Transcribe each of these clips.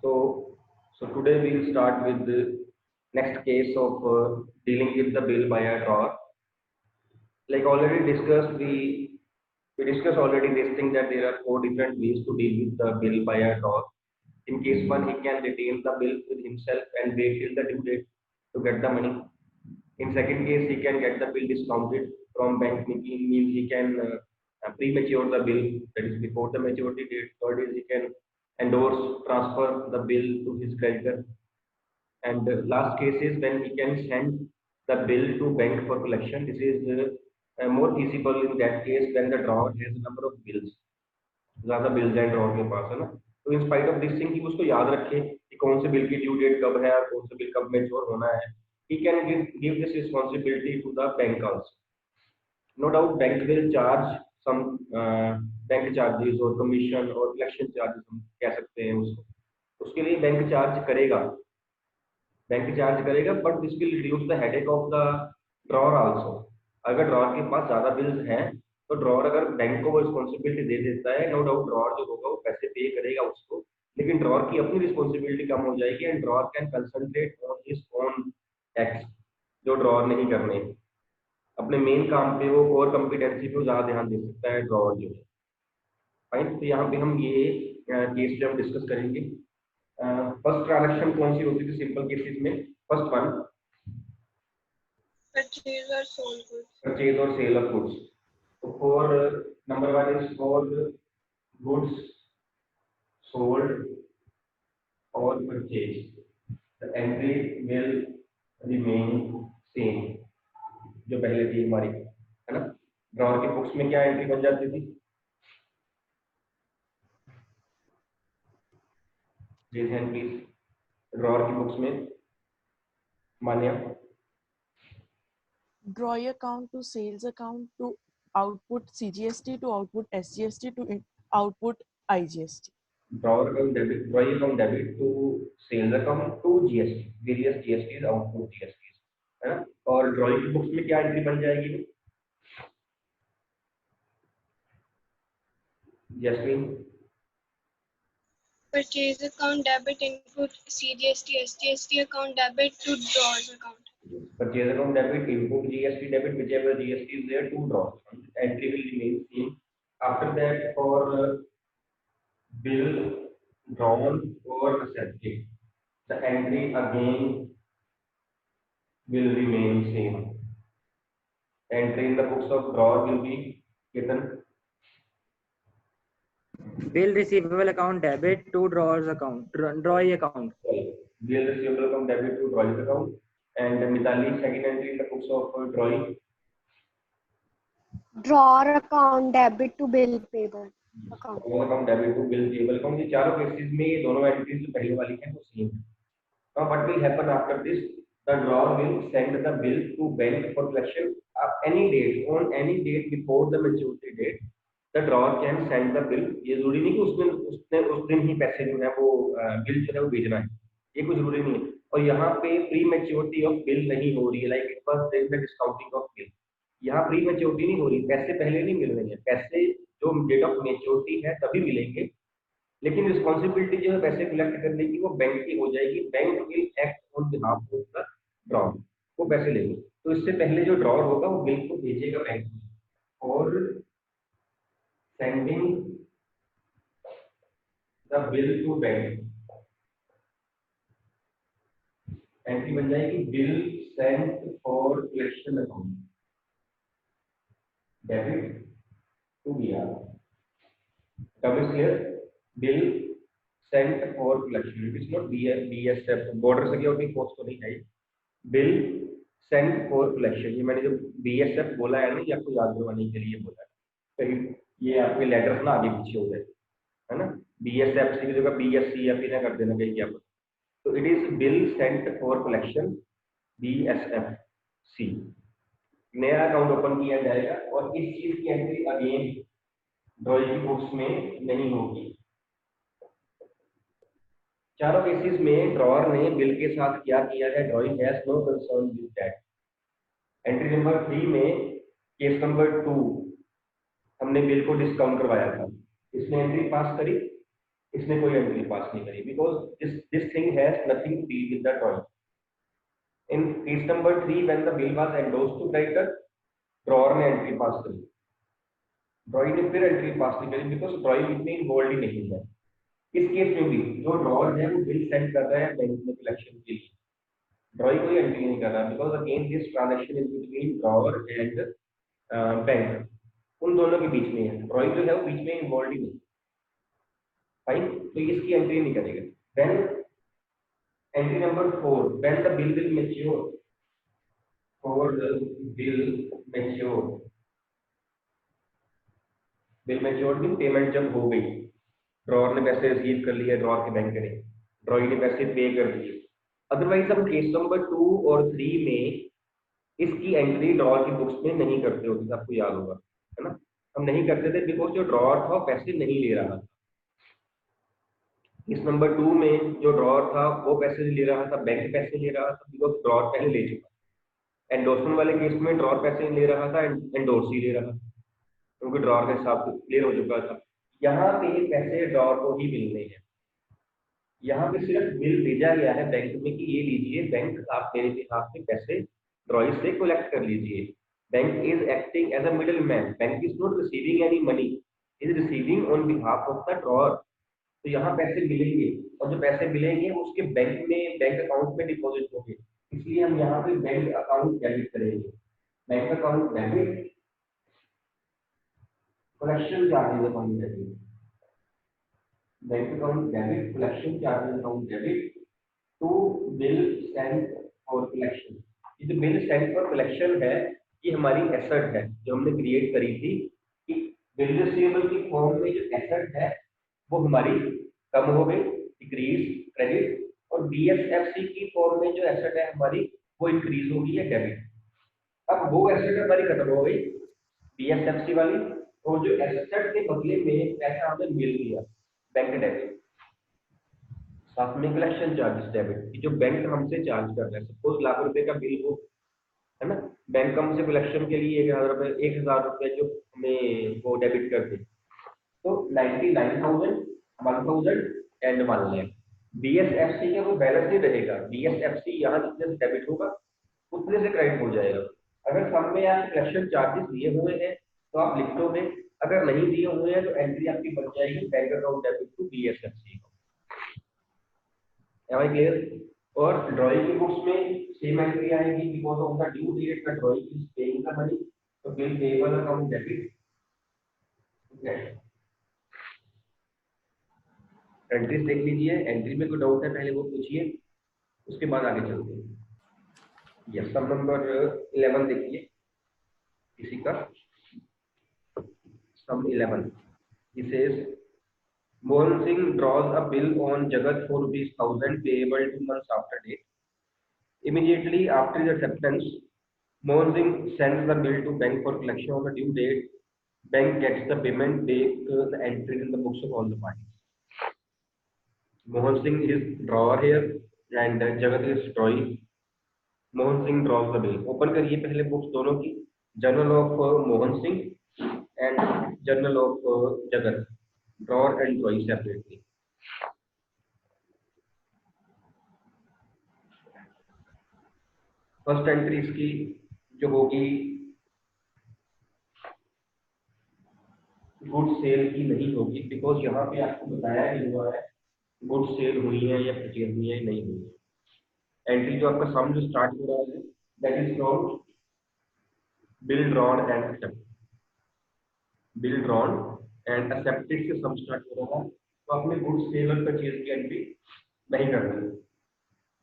So, today we'll start with the next case of dealing with the bill by a drawer. Like already discussed, we discussed already this thing that there are four different ways to deal with the bill by a drawer. In case one, he can retain the bill with himself and wait till the due date to get the money. In second case, he can get the bill discounted from bank, means he can premature the bill, that is before the maturity date. Third is he can endorse, transfer the bill to his creditor. And the last case is when he can send the bill to bank for collection. This is more feasible in that case when the drawer has a number of bills. ज्यादा bills हैं drawer के पास, है ना. तो in spite of this thing कि उसको याद रखे कि कौन से बिल की ड्यू डेट कब है और कौन से बिल कब मैच्योर होना है. He can give this responsibility to the bank also. No doubt bank will charge some bank charges और commission और collection charges हम कह सकते हैं उसको. उसके लिए बैंक चार्ज करेगा, but this will reduce the headache of the drawer also. अगर ड्रॉर के पास ज्यादा बिल्स हैं तो ड्रॉर अगर बैंक को वो रिस्पॉन्सिबिलिटी दे देता है, नो डाउट ड्रॉर जो होगा वो पैसे पे करेगा उसको, लेकिन ड्रॉर की अपनी रिस्पॉन्सिबिलिटी कम हो जाएगी and drawer can concentrate on his own acts जो ड्रॉर नहीं करने. अपने मेन काम पे वो कोर कॉम्पिटेंसी पे ज्यादा ध्यान दे सकता है ड्रॉर जो है. फाइन. तो यहाँ पे हम ये केस जो हम डिस्कस करेंगे. फर्स्ट ट्रांजैक्शन कौन सी होती थी सिंपल केसेस में? फर्स्ट वन, परचेज और सेल ऑफ गुड्स. तो for number one is for goods sold और purchase, the entry will remain same जो पहले थी हमारी, है ना. ड्रॉर की बुक्स में क्या एंट्री बन जाती थी? प्लीज. ड्रॉर की बुक्स में मान्या. Draw account to sales account to output CGST to output SGST to output IGST. Draw account debit to sales account to GST, various GSTs, output GSTs, है ना. और ड्रॉइंग की books में क्या entry बन जाएगी? Jasmine. Purchase account debit input CGST, SGST account debit to drawers account. Purchase account debit, input GST debit, whichever GST is there to draw. Entry will remain same. After that, for bill drawn or accepted, the entry again will remain same. Entry in the books of drawer will be given. Bill receivable account debit to drawers account, drawee account. Bill receivable account debit to drawee account. And Mitali, second entry in the books of drawing. Drawer account debit to bill payable account. Drawer account debit to bill payable account. ये चारों cases में ये दोनों entries जो पहले वाली हैं वो सेम है. Now what will happen after this? The drawer will send the bill to bank for collection any date, on any date before the maturity date. The drawer can send the bill. ये जरूरी नहीं कि उस दिन ही पैसे जो है वो बिल जो है वो भेजना है, ये कोई जरूरी नहीं है. और यहाँ पे प्री मैच्योरिटी ऑफ बिल नहीं हो रही है, like it was there the discounting of bill. यहाँ प्री मैच्योरिटी नहीं हो रही, पैसे पहले नहीं मिल रहे हैं. पैसे जो डेट ऑफ मैच्योरिटी है तभी मिलेंगे, लेकिन रिस्पॉन्सिबिलिटी जो है पैसे कलेक्ट करने की वो बैंक की हो जाएगी. Bank will act on behalf of the drawer, वो पैसे लेंगे. तो इससे पहले जो ड्रॉर होगा वो बिल को भेजेगा बैंक में, और sending the bill to bank entry बन जाएगी bill sent for collection account debit to BR. कब is clear? Bill sent for collection, it is not BSF, border security force को नहीं है. बिल सेंट फॉर कलेक्शन, ये मैंने जो BSF बोला है ना, ये आपको याद करवाने के लिए बोला है, कहीं ये आपके लेटर्स ना आगे पीछे हो जाए, है ना. बीएसएफ की जगह बीएससी या फिर ना कर देना कहीं क्या. तो it is bill sent for collection, BSFC. नया अकाउंट ओपन किया जाएगा और इस चीज की एंट्री अगेन ड्रॉइंग बुक्स में नहीं होगी. चारों केसेस में ड्रॉअर ने बिल के साथ क्या किया है, drawing has no concern with that. Entry number 3 में केस नंबर 2 हमने बिल को डिस्काउंट करवाया था, इसने एंट्री पास करी, इसने कोई एंट्री पास नहीं करी because this thing has nothing to deal with the drawing. In case number 3 when the bill was endorsed to creditor, drawer ने एंट्री पास करी, ड्रॉइंग ने फिर एंट्री पास नहीं करी बिकॉज ड्रॉइंग इतनी इन्वॉल्व ही नहीं है. इस केस में भी जो ड्रॉअर है वो बिल सेंड कर रहा है बैंक में कलेक्शन के लिए, ड्रॉइंग कोई एंट्री नहीं कर रहा because again this transaction is between drawer and bank, उन दोनों के बीच में है, ड्रॉइंग जो है वो बीच में इन्वॉल्व ही नहीं. फाइन, तो इसकी एंट्री नहीं करेगा. Then entry number 4 when the bill will mature, for the bill mature, bill mature mean payment जब हो गई, ड्रॉअर ने पैसे रिसीव कर लिया, ड्रॉअर के बैंक ने, ड्रॉइंग ने पैसे पे कर दिए. अदरवाइज हम केस नंबर 2 और 3 में इसकी एंट्री ड्रॉअर की बुक्स में नहीं करते होते, आपको याद होगा है ना. हम नहीं करते थे बिकॉज जो ड्रॉअर था पैसे नहीं ले रहा था. केस नंबर 2 में जो ड्रॉअर था वो पैसे नहीं ले रहा था, बैंक पैसे ले रहा था बिकॉज ड्रॉअर पहले ले चुका. एंडोर्समेंट वाले केस में ड्रॉअर पैसे नहीं ले रहा था, एंडोर्स ही ले रहा था क्योंकि ड्रॉअर के हिसाब से क्लियर हो चुका था. यहाँ पे पैसे ड्रॉअर को ही मिलने हैं. यहाँ पे सिर्फ बिल भेजा गया है बैंक में कि ये लीजिए बैंक, आप मेरे बिहाफ में पैसे ड्रॉइंग से कलेक्ट कर लीजिए. Bank is acting as a middle man, bank is not receiving any money, is receiving on behalf of the drawer. तो यहाँ पैसे मिलेंगे और जो पैसे मिलेंगे वो उसके बैंक में, बैंक अकाउंट में डिपॉजिट होंगे, इसलिए हम यहाँ पे बैंक अकाउंट डेबिट करेंगे. Bank account debit, collection charges account debit, bank account debit, collection charges account debit to bill sent for collection. ये जो बिल सेंट फॉर कलेक्शन है ये हमारी एसेट है जो हमने क्रिएट करी थी कि बिल रिसीवेबल की फॉर्म में जो एसेट है वो हमारी कम हो गई, डिक्रीज क्रेडिट, और बीएसएफसी की फॉर्म में जो एसेट है हमारी वो इंक्रीज हो गई है डेबिट. अब वो एसेट हमारी खत्म हो गई बीएसएफसी वाली, और जो एसेट के बदले में पैसा हमें मिल गया बैंक डेबिट, साथ में कलेक्शन चार्जेस डेबिट, जो बैंक हमसे चार्ज कर रहा है. सपोज ₹1,00,000 का बिल हो है ना, बैंक हमसे कलेक्शन के लिए ₹1,000 जो हमें वो डेबिट कर दे, तो 99,000, 1,000 एंड 1 लाख बीएसएफसी के वो बैलेंस ही रहेगा. बीएसएफसी यहाँ जितने से डेबिट होगा उतने से क्रेडिट हो जाएगा. अगर फर्म में आप कलेक्शन चार्जेस दिए हुए हैं तो आप लिख दोगे, अगर नहीं दिए हुए हैं तो एंट्री आपकी बन जाएगी bank account debit to BSFC. Am I clear? और ड्रॉइंग की बुक्स में सेम एंट्री आएगी because of the due date the drawing is paying the money, तो bill payable account debit. Entries देख लीजिए, एंट्री में कोई डाउट है पहले वो पूछिए, उसके बाद आगे चलते हैं. यस, सम नंबर 11 देखिए किसी का. सम 11 he says Mohan Singh draws a bill on Jagat for ₹1,000 payable 2 months after date. Immediately after his acceptance, Mohan Singh sends the bill to bank for collection on the due date. Bank gets the payment, take the entry in the books of all the parties. Mohan Singh is drawer here and Jagat is drawee. Mohan Singh draws the bill. Open करिए पहले books दोनों की, Journal of Mohan Singh and Journal of Jagat. Drawer and drawee separately. First entry इसकी जो होगी good cell की नहीं होगी बिकॉज यहाँ पे आपको बताया नहीं हुआ है गुड सेल हुई है या परचेज हुई है नहीं हुई है. एंट्री जो आपका सम जो स्टार्ट हो रहा है that is from bill drawn and accept. Bill drawn and accepted से सम स्टार्ट हो रहा है, तो आपने गुड सेल और परचेज की एंट्री नहीं करनी.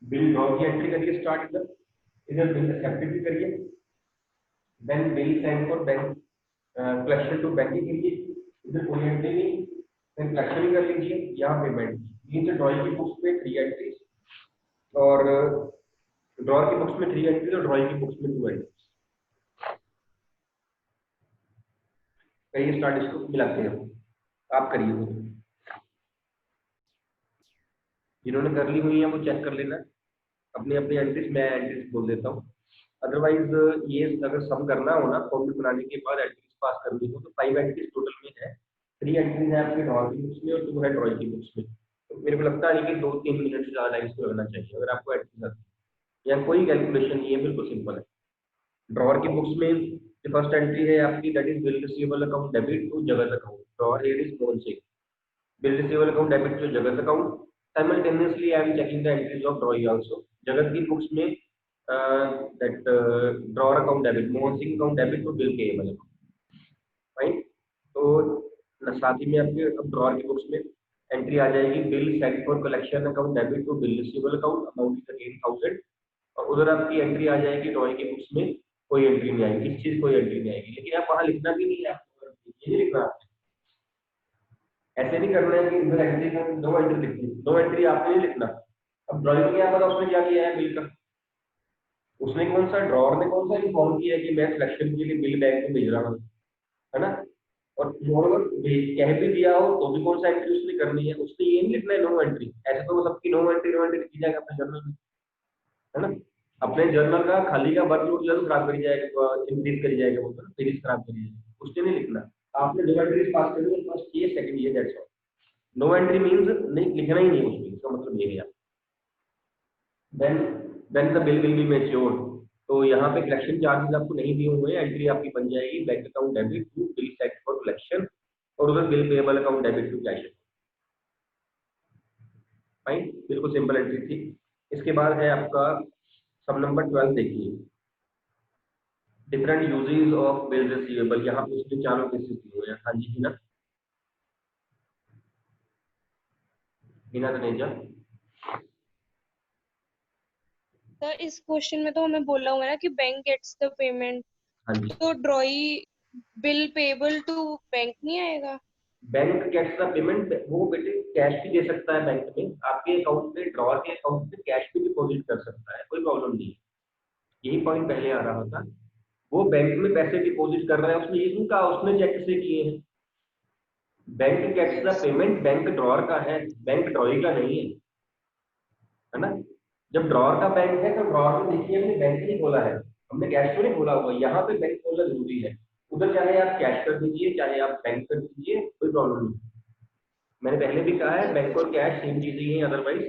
बिल ड्रॉन की एंट्री करिए स्टार्ट इधर बिल एक्सेप्टेड भी करिए, then bill send for bank collection to bank के लिए इधर कोई एंट्री नहीं, देन कलेक्शन भी कर लीजिए, यहाँ पेमेंट. मीन्स ड्रॉइंग की बुक्स में 3 एंट्रीज और ड्रॉअर की बुक्स में 3 एंट्रीज और ड्रॉइंग की बुक्स में 2 एंट्रीज. कहिए स्टार्ट, इसको मिलाते हैं आप करिए. वो जिन्होंने कर ली हुई है वो चेक कर लेना अपनी अपनी एंट्रीज. मैं एंट्रीज बोल देता हूँ, अदरवाइज ये अगर सम करना हो ना फॉर्मूला बनाने के बाद एंट्रीज पास करनी हो तो 5 एंट्रीज टोटल में है. 3 एंट्रीज है आपके ड्रॉर की बुक्स में और 2 है ड्रॉइंग की बुक्स में। तो मेरे को लगता है कि 2-3 मिनट से ज़्यादा टाइम इसको लगना चाहिए अगर आपको एंट्रीज आती है, या कोई कैलकुलेशन नहीं है, बिल्कुल सिंपल है। ड्रॉर की बुक्स में जो फर्स्ट एंट्री है आपकी, that is bill receivable account debit to Jagat account. Drawer here is कौन से bill receivable account debit to Jagat account. Simultaneously I am checking the entries of drawee also. Jagat की books में that drawer account debit, Mohan Singh account debit to bill payable account, right. तो साथ ही में आपके अब drawer की बुक्स में एंट्री आ जाएगी bill sent for collection account debit to bill receivable account, amount is 8,000। और उधर आपकी एंट्री आ जाएगी ड्रॉइंग की बुक्स में, कोई एंट्री नहीं आएगी, इस चीज कोई एंट्री नहीं आएगी। लेकिन आप वहां लिखना भी नहीं है, ये नहीं लिखना आपने, ऐसे नहीं करना है कि इधर एंट्री का नो एंट्री लिखनी, नो एंट्री आपने नहीं लिखना। अब ड्रॉइंग में क्या पता उसने क्या किया है बिल का, उसने कौन सा ड्रॉर ने कौन सा इन्फॉर्म किया है कि मैं सिलेक्शन के लिए बिल बैंक में भेज रहा हूँ, है ना। और मोरओवर कह भी दिया हो तो भी कौन सा एंट्री उसने करनी है, उसने ये नहीं लिखना है नो एंट्री। ऐसे तो सबकी नो एंट्री लिखी जाएगा अपने जर्नल में, है ना। अपने जर्नल का खाली का वर्कलोड जरूर खराब करी जाएगा, इंक्रीज करी जाएगा, वो पेजेस खराब करी जाएगा, उसने नहीं लिखना। आपने दो एंट्रीज पास करनी है, फर्स्ट ये सेकंड ये, that's all. No entry means नहीं लिखना ही नहीं उसमें, इसका मतलब ये है। Then the bill will be matured. तो यहाँ पे कलेक्शन चार्जेस आपको नहीं दिए हुए हैं, एंट्री आपकी बन जाएगी bank account debit to bill sent for collection, और उधर bill payable account debit to cash. Fine, बिल्कुल सिंपल एंट्री थी। इसके बाद है आपका सब नंबर 12 देखिए, different uses of bill receivable. यहाँ पे उसने चारों केसेस दिए हुए हैं। हाँ जी हिना, हिना तनेजा। सर इस क्वेश्चन में तो हमें बोला हुआ है ना कि बैंक गेट्स द पेमेंट, हाँ जी, तो drawee bill payable to bank नहीं आएगा? बैंक गेट्स द पेमेंट, वो बेटे कैश भी दे सकता है बैंक में, आपके अकाउंट में, ड्रॉर के अकाउंट में कैश भी डिपॉजिट कर सकता है, कोई प्रॉब्लम नहीं है। यही पॉइंट पहले आ रहा था, वो बैंक में पैसे डिपॉजिट कर रहा है, उसने ये नहीं कहा उसने चेक से किए हैं। Bank gets the payment bank drawer का है, बैंक ड्रॉई का नहीं है ना। जब ड्रॉर का बैंक है तो ड्रॉर में देखिए हमने बैंक नहीं खोला है, हमने कैश तो नहीं खोला हुआ, यहाँ पे बैंक खोलना जरूरी है। उधर चाहे आप कैश कर दीजिए चाहे आप बैंक कर दीजिए, कोई प्रॉब्लम नहीं। मैंने पहले भी कहा है बैंक और कैश सेम चीजें ही हैं, अदरवाइज।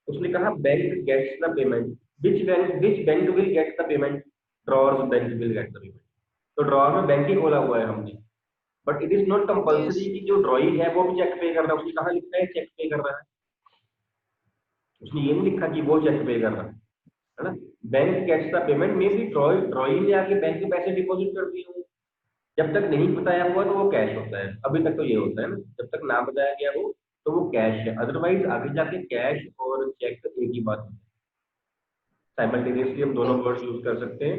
उसने कहा bank gets the payment, which bank will get the payment, drawer's bank will get the payment. तो ड्रॉर में बैंक ही खोला हुआ है हमने, but it is not compulsory कि जो ड्रॉइंग है वो भी चेक पे कर रहा है। उसने कहा लिखा है चेक पे कर रहा है, उसने ये नहीं लिखा कि वो चेक पे कर रहा है ना। बैंक गेट्स द पेमेंट में भी ड्रॉइंग ने आके बैंक में पैसे डिपॉजिट कर दिए होंगे। जब तक नहीं बताया हुआ तो वो कैश होता है, अभी तक तो ये होता है ना, जब तक ना बताया गया हो तो वो कैश है, अदरवाइज आगे जाके कैश और चेक एक ही बात है। साइमल्टेनियसली हम दोनों वर्ड यूज कर सकते हैं,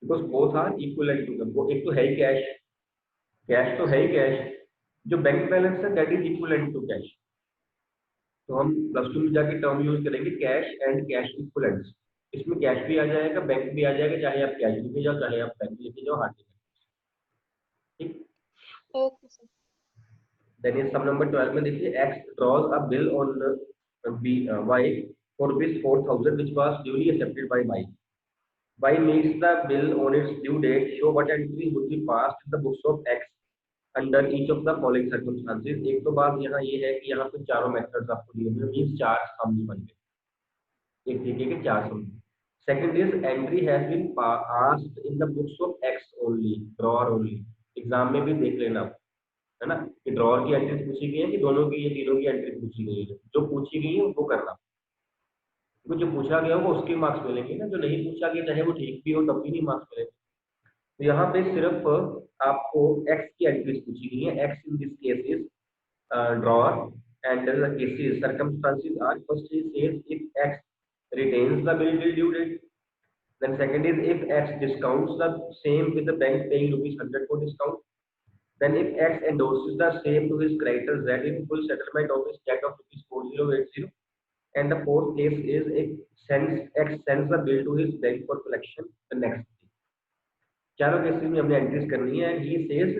because both are equivalent to वो। एक तो है ही कैश, कैश तो है ही कैश, जो बैंक बैलेंस है that is equivalent to cash. तो हम +2 में जाके टर्म यूज करेंगे कैश एंड कैश इक्विवेलेंट्स। इसमें कैश भी आ जाएगा, बैंक भी आ जाएगा, चाहे आप कैश लेके जाओ चाहे आप बैंक लेके जाओ, हार्ड ठीक। Okay sir. Then in sum number 12 में देखिए, X draws a bill on Y for rupees 4,000 which was duly accepted by Y. Y meets the bill on its due date. Show what entry would be passed in the books of X under each of the following circumstances. एक तो बात यहाँ ये है कि यहाँ पे चारों मेथड्स आपको दिए हुए मीन्स 4 सम्स बन गए, एक तरीके के 4 सम। Second is entry has been asked in the books of X only, drawer only. Exam में भी देख लेना है ना कि ड्रॉर की एंट्रीज पूछी गई है कि दोनों की, ये तीनों की एंट्रीज पूछी गई है। जो पूछी गई है वो करना, क्योंकि जो पूछा गया हो वो उसके मार्क्स मिलेंगे ना, जो नहीं पूछा गया चाहे वो ठीक भी हो तब भी नहीं मार्क्स मिलेंगे। तो यहाँ पे सिर्फ आपको एक्स की एंट्रीज पूछी गई है। X in this case is drawer and the cases circumstances are, first is says if X retains the bill till due date, then second is if x discounts the same with the bank paying ₹100 for discount, then if X endorses the same to his creditor Z in full settlement of his check of ₹4080, and the fourth case is if X sends the bill to his bank for collection the next day. चारों cases में हमने entries करनी है। He says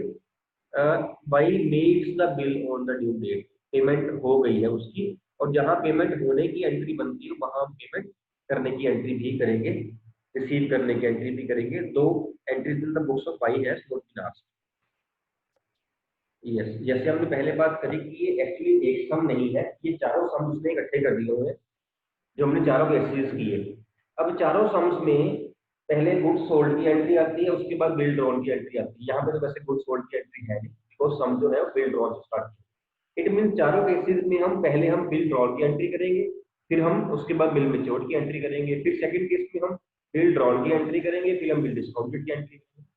Y makes the bill on the due date, payment हो गई है उसकी, और जहां पेमेंट होने की एंट्री बनती है वहां हम पेमेंट करने की एंट्री भी करेंगे, रिसीव करने की एंट्री भी करेंगे। दो entries in the books of Y has not been asked. Yes, जैसे हमने पहले बात करी कि ये एक्चुअली एक सम नहीं है, ये चारों सम उसने इकट्ठे कर दिए हुए हैं जो हमने चारों केसेस किए। अब चारों सम्स में पहले गुड्स सोल्ड की एंट्री आती है, उसके बाद बिल ड्रॉन की एंट्री आती है। यहाँ पे तो वैसे गुड्स सोल्ड की एंट्री है नहीं, बिकॉज सम जो है वो बिल ड्रॉन से स्टार्ट किया। इट मीन चारों केसेस में हम पहले बिल ड्रॉन की एंट्री करेंगे, फिर हम उसके बाद बिल मेच्योर्ड की एंट्री करेंगे, फिर सेकंड केस में हम बिल ड्रॉन की एंट्री करेंगे, फिर हम बिल डिस्काउंटेड की एंट्री करेंगे।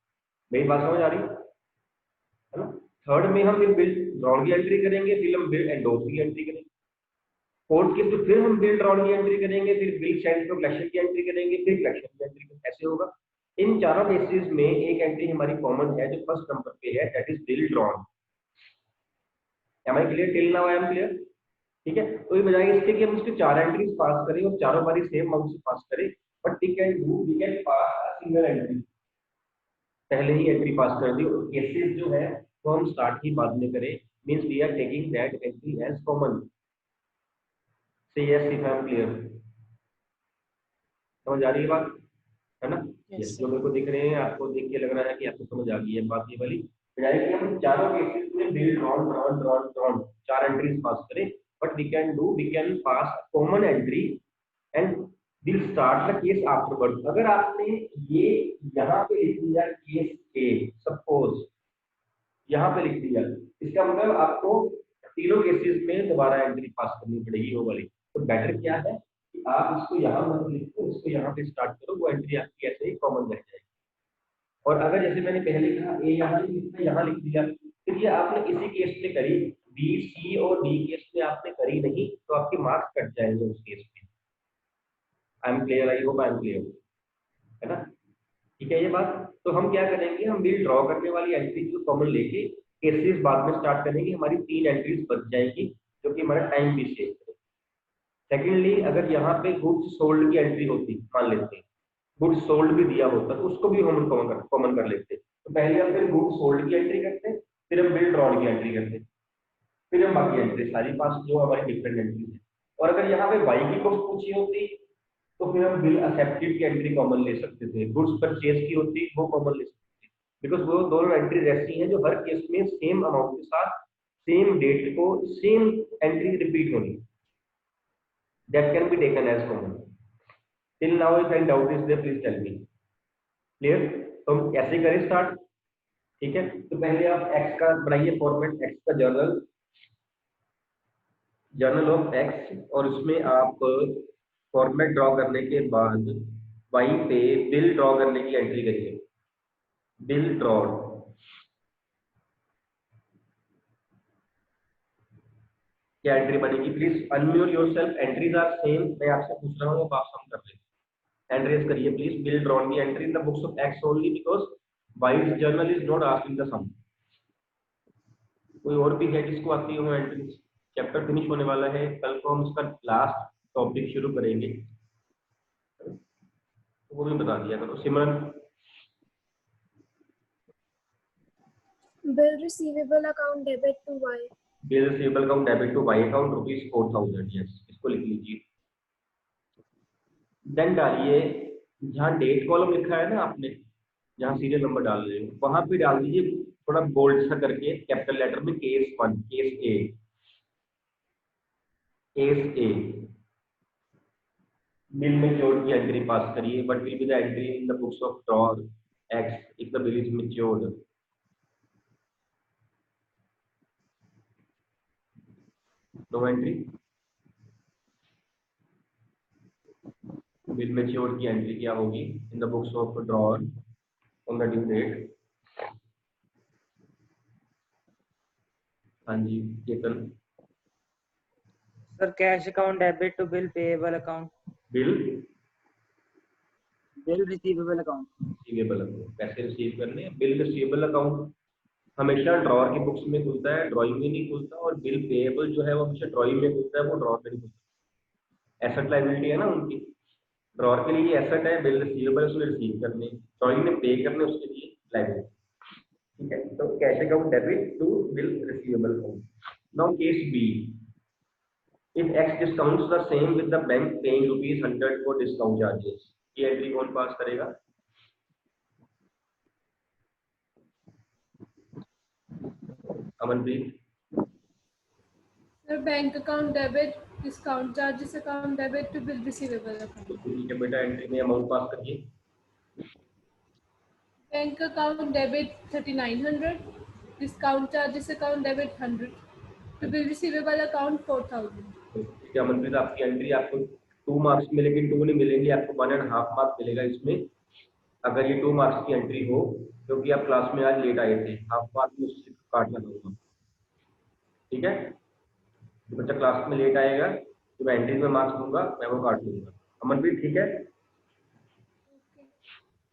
मेरी बात समझ आ रही है ना? थर्ड में हम फिर बिल ड्रॉन की एंट्री करेंगे, फिर हम बिल एंडोर्स की एंट्री करेंगे। फोर्थ केस तो फिर हम बिल ड्रॉन की एंट्री करेंगे, फिर बिल सेंड टू कलेक्शन की एंट्री करेंगे, फिर कलेक्शन की एंट्री करेंगे। ऐसे होगा। इन चारों केसेस में एक एंट्री हमारी कॉमन है जो फर्स्ट नंबर पे है, that is bill drawn. Am I clear? Till now I am clear? ठीक है। तो ये बजाय इसके कि हम इसके चार एंट्रीज पास करें और चारों बारी सेम अमाउंट से पास करें, but we can pass a single entry. पहले ही एंट्री पास कर दी और केसेस जो है वो हम स्टार्ट ही बाद में करें, means we are taking that entry as common. Say yes if I am clear? समझ आ रही है बात, है ना? Yes, yes, sir. जो मेरे को दिख रहे हैं, आपको देख के लग रहा है कि आपको समझ आ गई है बात ये वाली। बजाय कि हम चारों केसेस में bill drawn drawn drawn drawn चार एंट्रीज पास करें, but we can pass common entry and will start the case afterward. अगर आपने ये यहाँ पे लिख दिया केस ए, सपोज यहाँ पे लिख दिया, इसका मतलब आपको तीनों केसेस में दोबारा एंट्री पास करनी पड़ेगी वो वाली। तो बेटर क्या है कि आप इसको यहाँ मत लिखो, इसको यहाँ पे स्टार्ट करो, वो एंट्री आपकी ऐसे ही कॉमन रह जाएगी। और अगर जैसे मैंने पहले कहा ए यहाँ नहीं लिखना, यहाँ लिख दिया, फिर ये आपने इसी केस में करी, बी सी और डी केस में आपने करी नहीं, तो आपके मार्क्स कट जाएंगे उस केस में। आई am clear? I hope I am clear, है ना? ठीक है ये बात। तो हम क्या करेंगे, हम बिल ड्रॉ करने वाली एंट्री को कॉमन लेके केसेस बाद में स्टार्ट करेंगे, हमारी तीन एंट्रीज बच जाएंगी जो कि हमारा टाइम भी सेव करेगा। सेकेंडली, अगर यहाँ पे गुड्स सोल्ड की एंट्री होती, मान लेते हैं गुड्स सोल्ड भी दिया होता, तो उसको भी हम कॉमन कर लेते। तो पहले हम फिर गुड्स सोल्ड की एंट्री करते, फिर हम बिल ड्रॉन की एंट्री करते, फिर हम बाकी एंट्री सारी पास जो हमारी डिफरेंट एंट्री है। और अगर यहाँ पे बाई की कॉस्ट पूछी होती तो फिर हम बिल एक्सेप्टेड की एंट्री कॉमन ले सकते थे, गुड्स परचेज की होती वो कॉमन ले सकते थे, बिकॉज वो दोनों एंट्रीज ऐसी हैं जो हर केस में सेम अमाउंट के साथ सेम डेट को सेम एंट्री रिपीट होनी, that can be taken as common. Till now if any doubt is there please tell me. Clear? तो हम कैसे करें स्टार्ट? ठीक है, तो पहले आप एक्स का बनाइए फॉर्मेट, एक्स का जर्नल ऑफ एक्स, और उसमें आप फॉर्मेट ड्रॉ करने के बाद वहीं पे बिल ड्रॉ करने की एंट्री करिए, बिल ड्रॉ। क्या एंट्री बनेगी? Please unmute yourself, entries are same, मैं आपसे पूछ रहा हूँ, आप सम कर रहे हैं। एंट्रीज करिए प्लीज, बिल ड्रॉन की entry in the books of X only, because Y's journal is not asking the sum. कोई और भी है जिसको आती हो एंट्रीज? चैप्टर फिनिश होने वाला है, कल को हम उसका लास्ट टॉपिक शुरू करेंगे, तो वो भी बता दिया करो। Simran? Bill receivable account debit to Y. Bill receivable account debit to Y account ₹4000, yes, इसको लिख लीजिए। देन डालिए, जहाँ डेट कॉलम लिखा है ना आपने, जहाँ सीरियल नंबर डाल रहे हो वहां पे डाल दीजिए थोड़ा बोल्ड सा करके कैपिटल लेटर में case 1, case A, case A. Bill matured की एंट्री पास करिए, but will be the entry in the books of drawer X if the bill is matured. No entry. Bill matured की entry क्या होगी? In the books of drawer on the due date. हाँ जी Chetan? Sir cash account debit to bill payable account, bill receivable account. Receivable account, पैसे receive करने। Bill receivable account हमेशा drawer की books में खुलता है, ड्राइंग में नहीं खुलता, और बिल पेएबल जो है वो हमेशा ड्राइंग में खुलता है, वो ड्रॉर में नहीं खुलता। एसेट लायबिलिटी है ना उनकी, ड्रॉर के लिए एसेट है, बिल रिसीवेबल उसमें रिसीव करने, ड्राइंग में पे करने, उसके लिए लायबिलिटी। ठीक है, तो cash account debit to bill receivable account. Now case B, if X discounts the same with the bank paying ₹100 for discount charges, ये एंट्री कौन पास करेगा? Amanpreet? Sir, bank account debit, discount charges account debit to bill receivable account. तो ठीक है बेटा, entry में amount पास करिए. Bank account debit 3900, discount charges account debit 100, to bill receivable account 4000. तो ठीक है अमनप्रीत, आपकी एंट्री आपको 2 मार्क्स में, लेकिन 2 नहीं मिलेंगे, आपको 1.5 मार्क्स मिलेगा इसमें, अगर ये 2 मार्क्स की एंट्री हो, क्योंकि आप क्लास में आज लेट आए थे. हाफ मार्क्स में उससे काट लगाऊंगा. ठीक है, जो बच्चा क्लास में लेट आएगा तो मैं एंट्री में मार्क्स दूंगा, मैं वो काट लूंगा. अमनप्रीत ठीक है?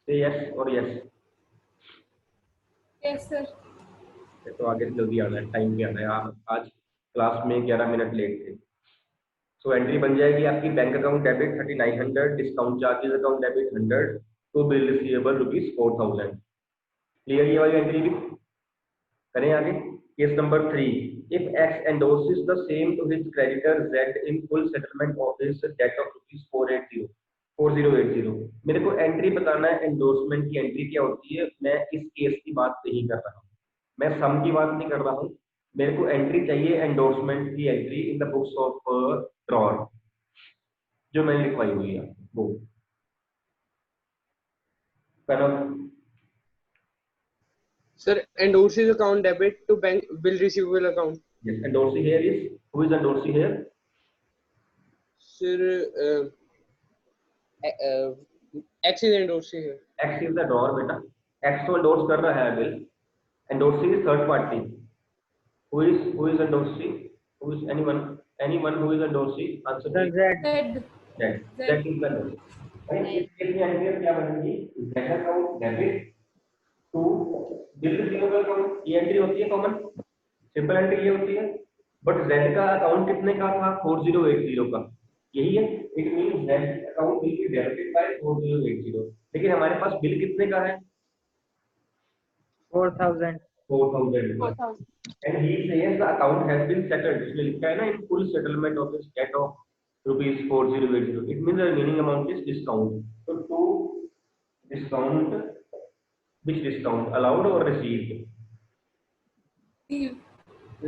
से यस और यस. Yes, sir. तो आगे से जल्दी आना है, टाइम पे आना है. आप आज क्लास में 11 मिनट लेट थे. सो एंट्री बन जाएगी आपकी, bank account debit 3900, discount charges account debit 100, to bill receivable ₹4000. Clear ये वाली एंट्री भी? करें आगे. Case number 3, if X endorses the same to his creditor Z in full settlement of his debt of ₹4080. मेरे को एंट्री बताना है, endorsement की एंट्री क्या होती है. मैं इस केस की बात नहीं कर रहा हूँ, मैं सम की बात नहीं कर रहा हूँ. मेरे को एंट्री चाहिए एंडोर्समेंट की entry in the books of drawer, जो मैंने लिखवाई हुई है वो. कनव? Sir, endorses account debit to bank bill receivable account. Yes, endorsee here is, who is endorsee here? Sir, X is endorsee here. X is the drawer बेटा. X तो endorse कर रहा है bill. Endorsee is third party. Who is endorsee? Who is anyone who is endorsee? Answer Sir, please. Z. Z. Z is the endorsee. इस case में entry क्या बनेगी? Z account debit to bill receivable account. ये entry होती है common, simple entry ये होती है. बट Z का अकाउंट कितने का था? 4080 का. यही है. It means Z account will be debited bye 4080. लेकिन हमारे पास बिल कितने का है? 4000. 4000. 4000. And he says the account has been settled. इसमें लिखा है ना, in full settlement of his debt of ₹4080. It means the remaining amount is discount. So to discount, which discount? Allowed or received?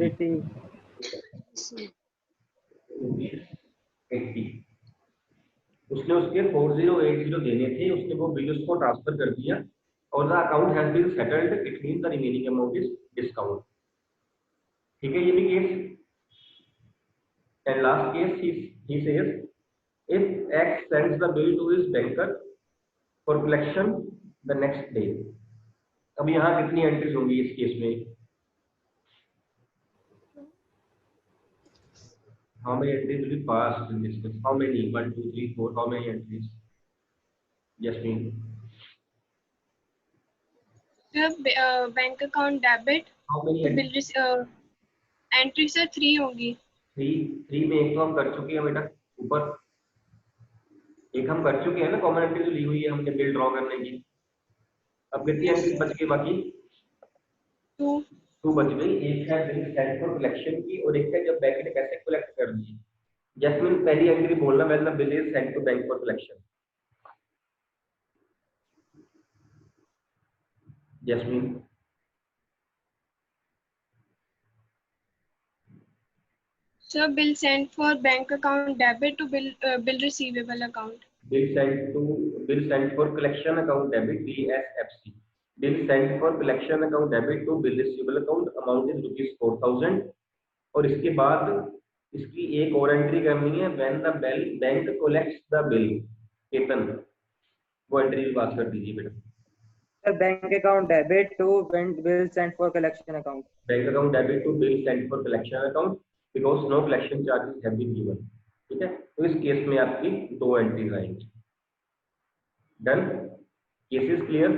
Receive. ₹80. उसने उसके 4080 देने थे, उसने वो बिल उसको ट्रांसफर कर दिया, और the account has been settled. It means the remaining amount is discount. ठीक है, ये भी case. And last case, he says if X sends the bill to his banker for collection the next day. अब यहाँ कितनी entries होंगी इस case में? How many entries will be passed in this case? How many? 1, 2, 3, 4. How many entries? Jasmine. Sir, bank account debit How many to entries? bill entry sir 3 होगी. 3 में एक तो हम कर चुके हैं बेटा, ऊपर एक हम कर चुके हैं ना, कॉमन एंट्री जो ली हुई है हमने बिल ड्रॉ करने की. अब कितनी एंट्री बच गई बाकी? 2 बच गई. एक है बिल सेंड फॉर कलेक्शन की, और एक है जब बैंक ने पैसे कलेक्ट कर दिए. जैस्मिन पहली एंट्री बोलना, when the bill is send to bank for collection. Jasmine? Sir, bill sent for bank account debit to bill receivable account. Bill sent for collection account debit, BSFC. Bill sent for collection account debit to bill receivable account, amount is ₹4000. और इसके बाद इसकी एक और entry करनी है, when the bank collects the bill. Ketan, वो entry भी पास कर दीजिए बेटा. Sir, bank account debit to bill sent for collection account. Bank account debit to bill sent for collection account because no collection charges have been given. ठीक है, तो इस case में आपकी 2 एंट्रीज आएंगी. डन. Cases clear?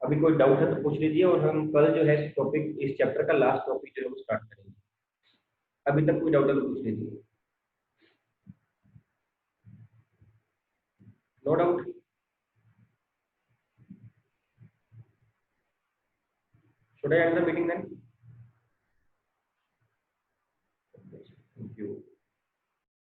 अभी कोई doubt है तो पूछ लीजिए, और हम कल जो है इस टॉपिक, इस चैप्टर का लास्ट टॉपिक जो है वो स्टार्ट करेंगे. अभी तक कोई डाउट है तो पूछ लीजिए. No doubt? Should I end the meeting then?